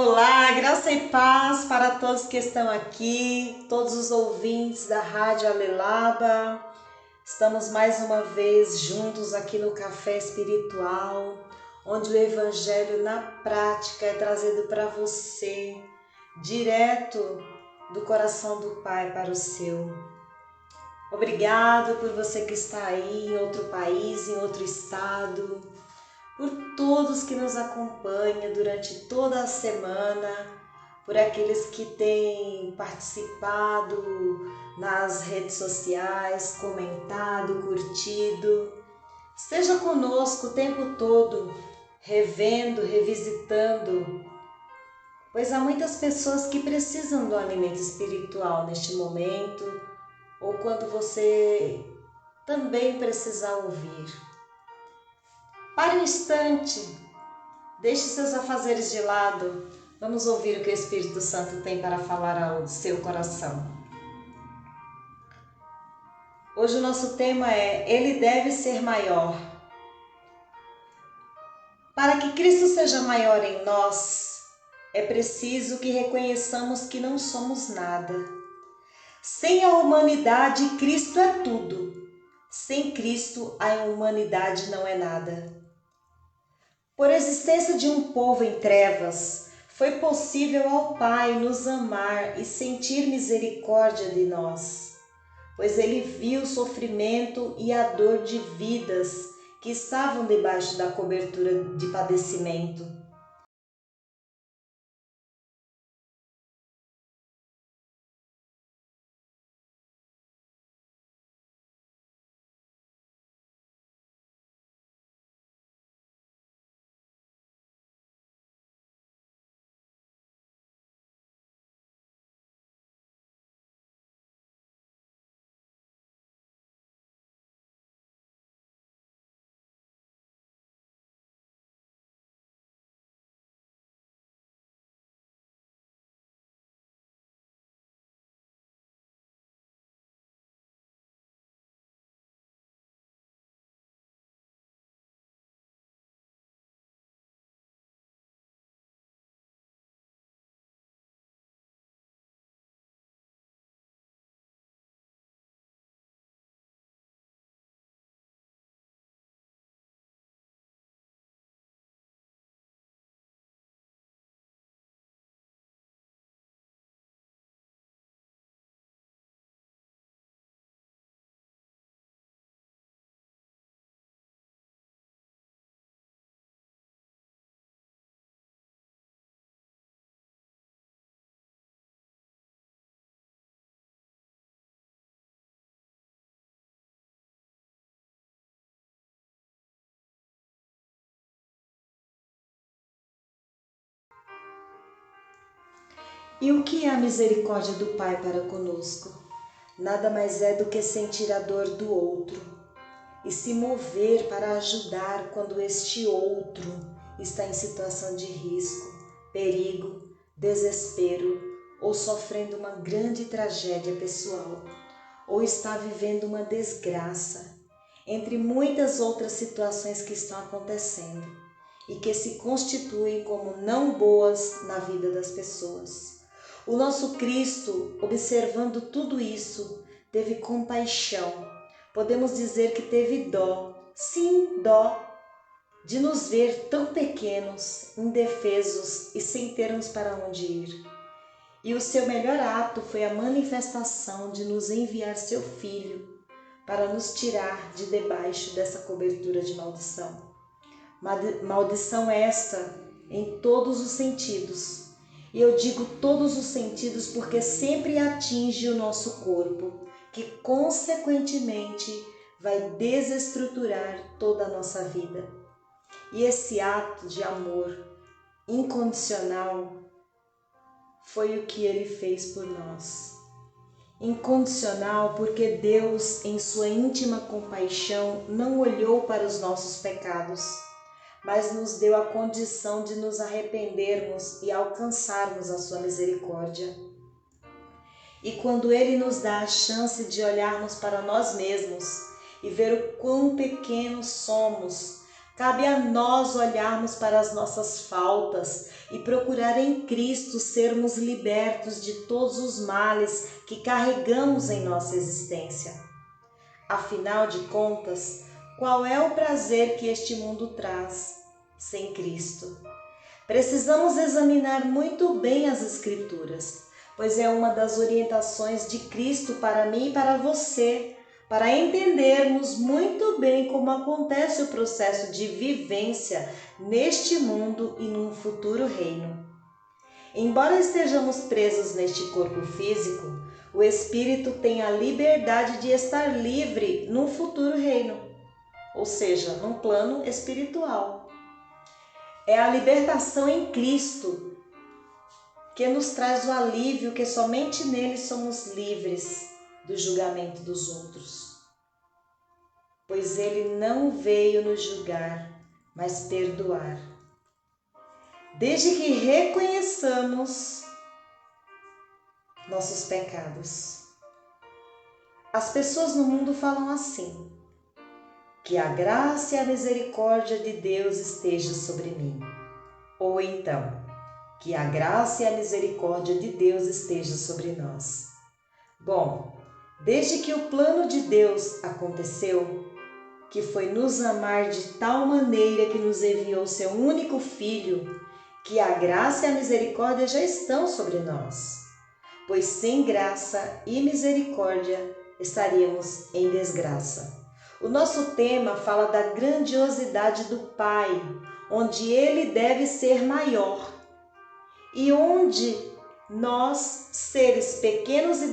Olá, graça e paz para todos que estão aqui, todos os ouvintes da Rádio Alelaba. Estamos mais uma vez juntos aqui no Café Espiritual, onde o Evangelho na prática é trazido para você, direto do coração do Pai para o seu. Obrigado por você que está aí em outro país, em outro estado, por todos que nos acompanham durante toda a semana, por aqueles que têm participado nas redes sociais, comentado, curtido. Esteja conosco o tempo todo, revendo, revisitando, pois há muitas pessoas que precisam do alimento espiritual neste momento, ou quando você também precisar ouvir. Pare um instante, deixe seus afazeres de lado, vamos ouvir o que o Espírito Santo tem para falar ao seu coração. Hoje o nosso tema é: Ele deve ser maior. Para que Cristo seja maior em nós, é preciso que reconheçamos que não somos nada. Sem a humanidade, Cristo é tudo. Sem Cristo, a humanidade não é nada. Por existência de um povo em trevas, foi possível ao Pai nos amar e sentir misericórdia de nós, pois Ele viu o sofrimento e a dor de vidas que estavam debaixo da cobertura de padecimento. E o que é a misericórdia do Pai para conosco? Nada mais é do que sentir a dor do outro e se mover para ajudar quando este outro está em situação de risco, perigo, desespero ou sofrendo uma grande tragédia pessoal, ou está vivendo uma desgraça, entre muitas outras situações que estão acontecendo e que se constituem como não boas na vida das pessoas. O nosso Cristo, observando tudo isso, teve compaixão. Podemos dizer que teve dó, sim, dó, de nos ver tão pequenos, indefesos e sem termos para onde ir. E o seu melhor ato foi a manifestação de nos enviar seu Filho para nos tirar de debaixo dessa cobertura de maldição. Maldição esta em todos os sentidos. E eu digo todos os sentidos porque sempre atinge o nosso corpo, que consequentemente vai desestruturar toda a nossa vida. E esse ato de amor incondicional foi o que Ele fez por nós. Incondicional porque Deus, em sua íntima compaixão, não olhou para os nossos pecados, mas nos deu a condição de nos arrependermos e alcançarmos a sua misericórdia. E quando Ele nos dá a chance de olharmos para nós mesmos e ver o quão pequenos somos, cabe a nós olharmos para as nossas faltas e procurar em Cristo sermos libertos de todos os males que carregamos em nossa existência. Afinal de contas, qual é o prazer que este mundo traz sem Cristo? Precisamos examinar muito bem as Escrituras, pois é uma das orientações de Cristo para mim e para você, para entendermos muito bem como acontece o processo de vivência neste mundo e num futuro reino. Embora estejamos presos neste corpo físico, o Espírito tem a liberdade de estar livre num futuro reino, ou seja, num plano espiritual. É a libertação em Cristo que nos traz o alívio que somente nele somos livres do julgamento dos outros. Pois ele não veio nos julgar, mas perdoar. Desde que reconheçamos nossos pecados. As pessoas no mundo falam assim: que a graça e a misericórdia de Deus esteja sobre mim. Ou então, que a graça e a misericórdia de Deus esteja sobre nós. Bom, desde que o plano de Deus aconteceu, que foi nos amar de tal maneira que nos enviou seu único Filho, que a graça e a misericórdia já estão sobre nós. Pois sem graça e misericórdia estaríamos em desgraça. O nosso tema fala da grandiosidade do Pai, onde Ele deve ser maior e onde nós, seres pequenos e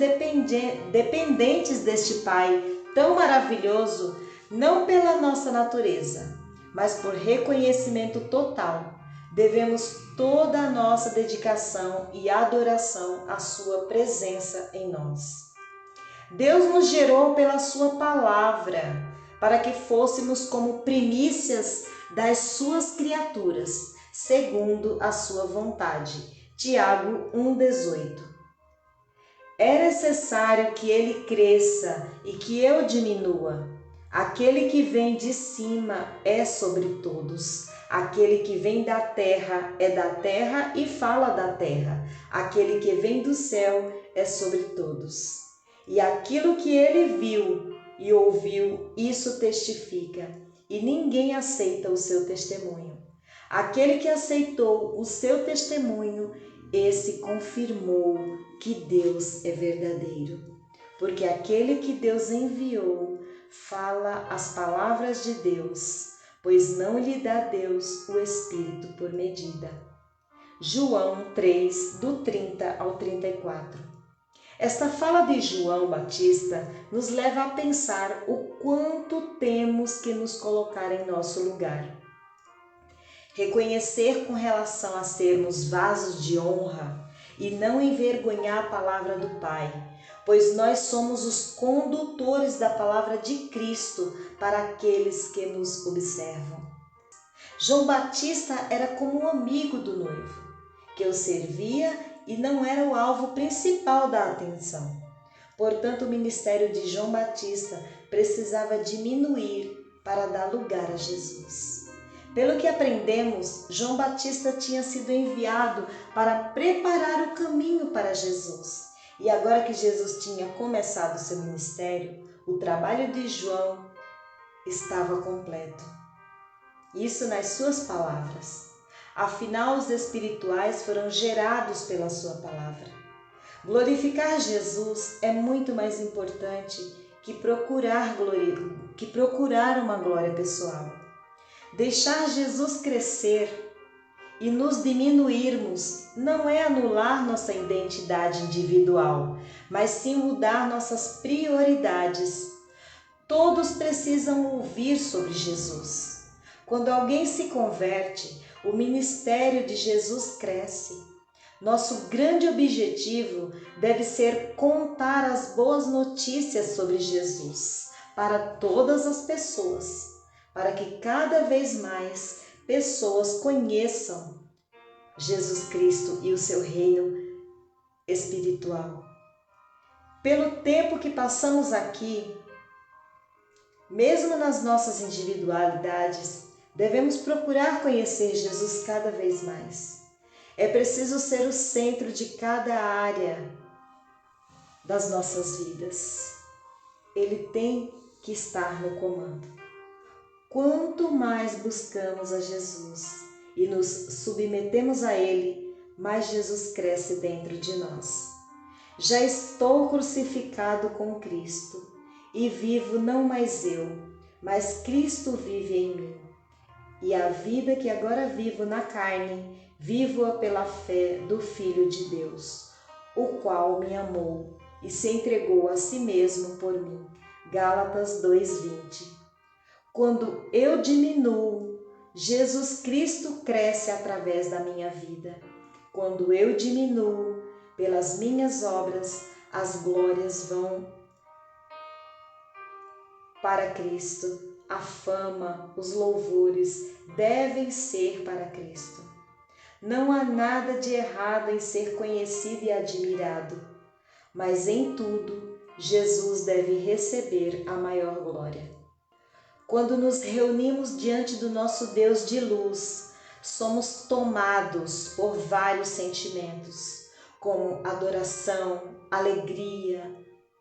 dependentes deste Pai tão maravilhoso, não pela nossa natureza, mas por reconhecimento total, devemos toda a nossa dedicação e adoração à sua presença em nós. Deus nos gerou pela sua palavra, para que fôssemos como primícias das suas criaturas, segundo a sua vontade. Tiago 1,18. É necessário que ele cresça e que eu diminua. Aquele que vem de cima é sobre todos. Aquele que vem da terra é da terra e fala da terra. Aquele que vem do céu é sobre todos. E aquilo que ele viu e ouviu, isso testifica, e ninguém aceita o seu testemunho. Aquele que aceitou o seu testemunho, esse confirmou que Deus é verdadeiro. Porque aquele que Deus enviou fala as palavras de Deus, pois não lhe dá Deus o Espírito por medida. João 3, do 30 ao 34. Esta fala de João Batista nos leva a pensar o quanto temos que nos colocar em nosso lugar. Reconhecer com relação a sermos vasos de honra e não envergonhar a palavra do Pai, pois nós somos os condutores da palavra de Cristo para aqueles que nos observam. João Batista era como um amigo do noivo, que o servia e não era o alvo principal da atenção. Portanto, o ministério de João Batista precisava diminuir para dar lugar a Jesus. Pelo que aprendemos, João Batista tinha sido enviado para preparar o caminho para Jesus. E agora que Jesus tinha começado seu ministério, o trabalho de João estava completo. Isso nas suas palavras. Afinal, os espirituais foram gerados pela sua palavra. Glorificar Jesus é muito mais importante que procurar uma glória pessoal. Deixar Jesus crescer e nos diminuirmos não é anular nossa identidade individual, mas sim mudar nossas prioridades. Todos precisam ouvir sobre Jesus. Quando alguém se converte, o ministério de Jesus cresce. Nosso grande objetivo deve ser contar as boas notícias sobre Jesus para todas as pessoas, para que cada vez mais pessoas conheçam Jesus Cristo e o seu reino espiritual. Pelo tempo que passamos aqui, mesmo nas nossas individualidades, devemos procurar conhecer Jesus cada vez mais. É preciso ser o centro de cada área das nossas vidas. Ele tem que estar no comando. Quanto mais buscamos a Jesus e nos submetemos a Ele, mais Jesus cresce dentro de nós. Já estou crucificado com Cristo e vivo não mais eu, mas Cristo vive em mim. E a vida que agora vivo na carne, vivo-a pela fé do Filho de Deus, o qual me amou e se entregou a si mesmo por mim. Gálatas 2:20. Quando eu diminuo, Jesus Cristo cresce através da minha vida. Quando eu diminuo, pelas minhas obras, as glórias vão para Cristo. A fama, os louvores devem ser para Cristo. Não há nada de errado em ser conhecido e admirado, mas em tudo, Jesus deve receber a maior glória. Quando nos reunimos diante do nosso Deus de luz, somos tomados por vários sentimentos, como adoração, alegria,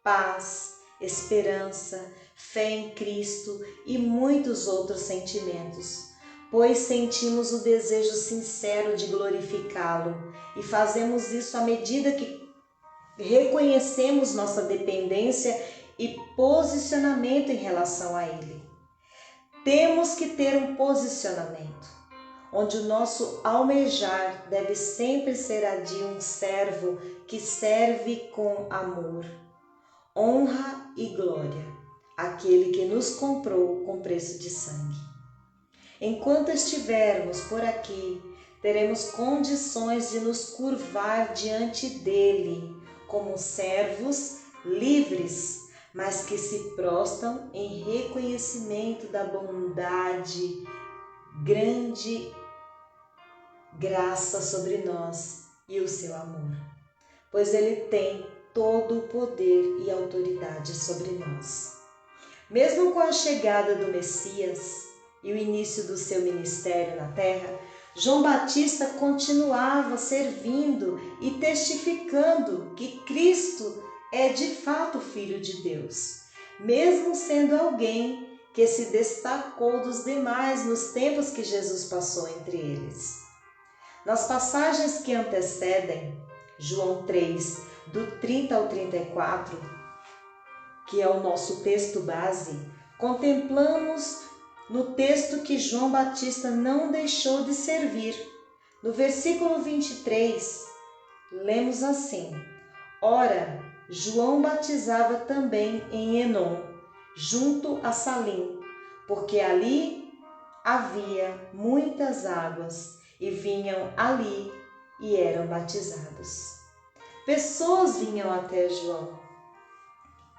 paz, esperança, fé em Cristo e muitos outros sentimentos, pois sentimos o desejo sincero de glorificá-lo e fazemos isso à medida que reconhecemos nossa dependência e posicionamento em relação a Ele. Temos que ter um posicionamento, onde o nosso almejar deve sempre ser a de um servo que serve com amor, honra e glória, aquele que nos comprou com preço de sangue. Enquanto estivermos por aqui, teremos condições de nos curvar diante dele, como servos livres, mas que se prostram em reconhecimento da bondade, grande graça sobre nós e o seu amor, pois Ele tem todo o poder e autoridade sobre nós. Mesmo com a chegada do Messias e o início do seu ministério na terra, João Batista continuava servindo e testificando que Cristo é de fato o Filho de Deus, mesmo sendo alguém que se destacou dos demais nos tempos que Jesus passou entre eles. Nas passagens que antecedem, João 3, do 30 ao 34, que é o nosso texto base, contemplamos no texto que João Batista não deixou de servir. No versículo 23, lemos assim: Ora, João batizava também em Enom, junto a Salim, porque ali havia muitas águas, e vinham ali e eram batizados. Pessoas vinham até João,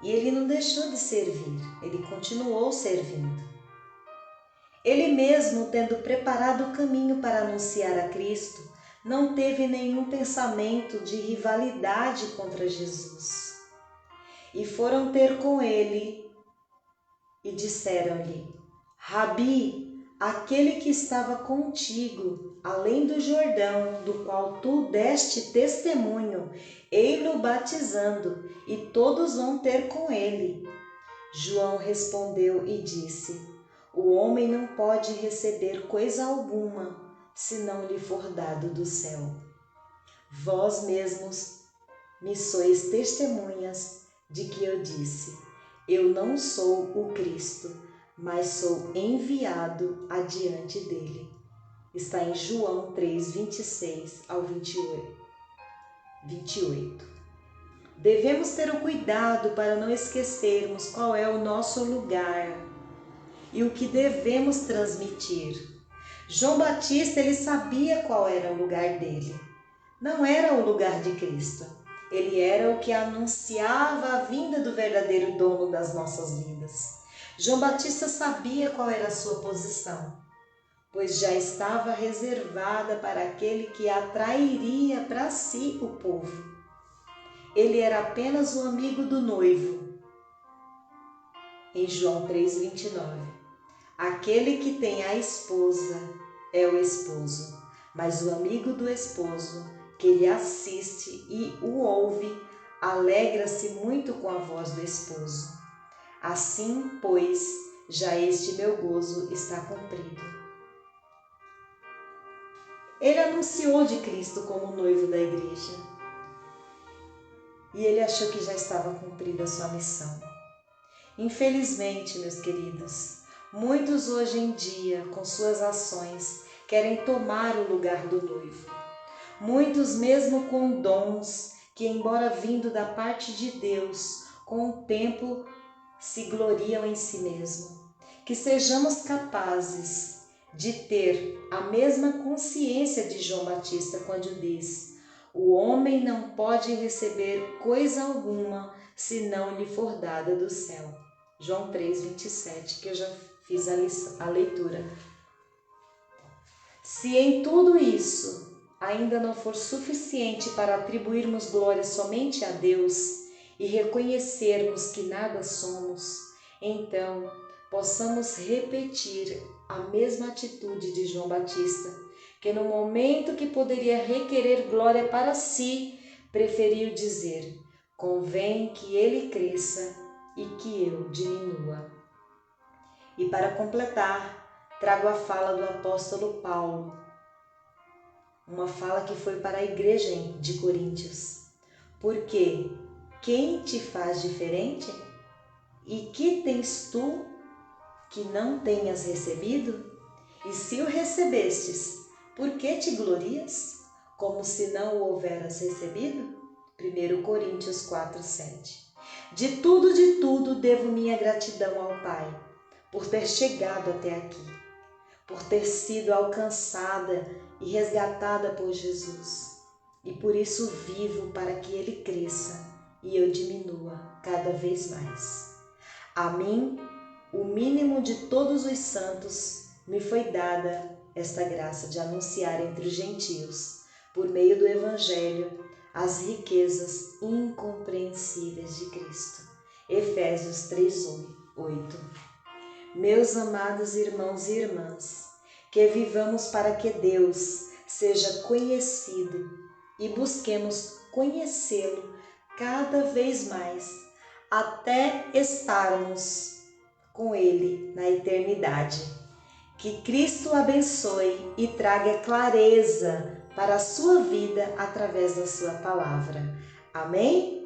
e ele não deixou de servir, ele continuou servindo. Ele mesmo, tendo preparado o caminho para anunciar a Cristo, não teve nenhum pensamento de rivalidade contra Jesus. E foram ter com ele e disseram-lhe: Rabi, aquele que estava contigo, além do Jordão, do qual tu deste testemunho, ei-lo batizando, e todos vão ter com ele. João respondeu e disse: O homem não pode receber coisa alguma, se não lhe for dado do céu. Vós mesmos me sois testemunhas de que eu disse: Eu não sou o Cristo, mas sou enviado adiante dele. Está em João 3, 26 ao 28. Devemos ter o cuidado para não esquecermos qual é o nosso lugar e o que devemos transmitir. João Batista, ele sabia qual era o lugar dele. Não era o lugar de Cristo. Ele era o que anunciava a vinda do verdadeiro dono das nossas vidas. João Batista sabia qual era a sua posição, pois já estava reservada para aquele que atrairia para si o povo. Ele era apenas o amigo do noivo. Em João 3:29, aquele que tem a esposa é o esposo, mas o amigo do esposo, que lhe assiste e o ouve, alegra-se muito com a voz do esposo. Assim, pois, já este meu gozo está cumprido. Ele anunciou de Cristo como noivo da igreja e ele achou que já estava cumprida a sua missão. Infelizmente, meus queridos, muitos hoje em dia, com suas ações, querem tomar o lugar do noivo. Muitos mesmo com dons que, embora vindo da parte de Deus, com o tempo se gloriam em si mesmo. Que sejamos capazes de ter a mesma consciência de João Batista quando diz: o homem não pode receber coisa alguma se não lhe for dada do céu. João 3:27, que eu já fiz a leitura. Se em tudo isso ainda não for suficiente para atribuirmos glória somente a Deus e reconhecermos que nada somos, então possamos repetir a mesma atitude de João Batista, que no momento que poderia requerer glória para si, preferiu dizer: convém que ele cresça e que eu diminua. E para completar, trago a fala do apóstolo Paulo, uma fala que foi para a igreja de Coríntios. Porque quem te faz diferente? E que tens tu que não tenhas recebido? E se o recebestes, por que te glorias? Como se não o houveras recebido? 1 Coríntios 4:7. De tudo devo minha gratidão ao Pai, por ter chegado até aqui, por ter sido alcançada e resgatada por Jesus. E por isso vivo para que Ele cresça e eu diminua cada vez mais. A mim, o mínimo de todos os santos, me foi dada esta graça de anunciar entre os gentios, por meio do Evangelho, as riquezas incompreensíveis de Cristo. Efésios 3:8. Meus amados irmãos e irmãs, que vivamos para que Deus seja conhecido e busquemos conhecê-lo cada vez mais, até estarmos com Ele na eternidade. Que Cristo abençoe e traga clareza para a sua vida através da sua palavra. Amém?